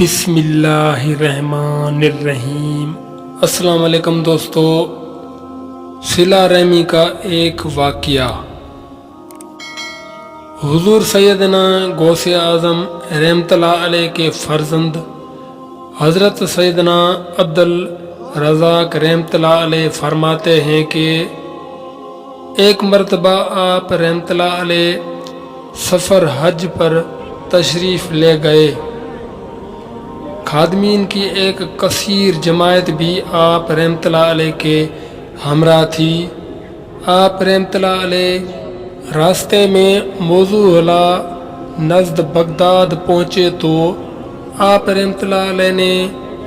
بسم اللہ الرحمن الرحیم۔ السلام علیکم دوستو، صلہ رحمی کا ایک واقعہ۔ حضور سیدنا غوث اعظم رحمت اللہ علیہ کے فرزند حضرت سیدنا عبد الرزاق رحمت اللہ علیہ فرماتے ہیں کہ ایک مرتبہ آپ رحمت اللہ علیہ سفر حج پر تشریف لے گئے۔ خادمین کی ایک کثیر جماعت بھی آپ رحمت اللہ علیہ کے ہمراہ تھی۔ آپ رحمت اللہ علیہ راستے میں موضوع نزد بغداد پہنچے تو آپ رحمت اللہ علیہ نے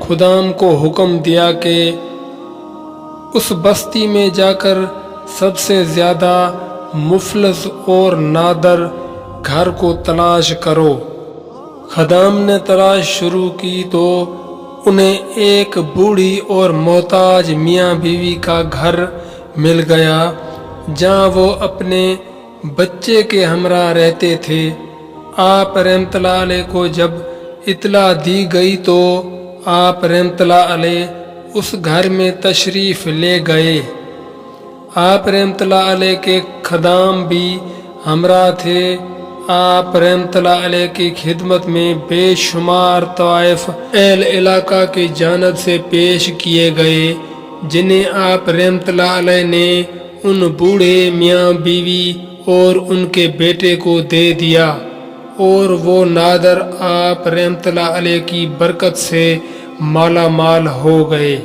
خدام کو حکم دیا کہ اس بستی میں جا کر سب سے زیادہ مفلس اور نادر گھر کو تلاش کرو۔ خدام نے تلاش شروع کی تو انہیں ایک بوڑھی اور محتاج میاں بیوی کا گھر مل گیا جہاں وہ اپنے بچے کے ہمراہ رہتے تھے۔ آپ رحمت اللہ علیہ کو جب اطلاع دی گئی تو آپ رحمت اللہ علیہ اس گھر میں تشریف لے گئے۔ آپ رحمت اللہ علیہ کے خدام بھی ہمراہ تھے۔ آپ رحمت اللہ علیہ کی خدمت میں بے شمار طوائف اہل علاقہ کی جانب سے پیش کیے گئے جنہیں آپ رحمت اللہ علیہ نے ان بوڑھے میاں بیوی اور ان کے بیٹے کو دے دیا، اور وہ نادر آپ رحمت اللہ علیہ کی برکت سے مالا مال ہو گئے۔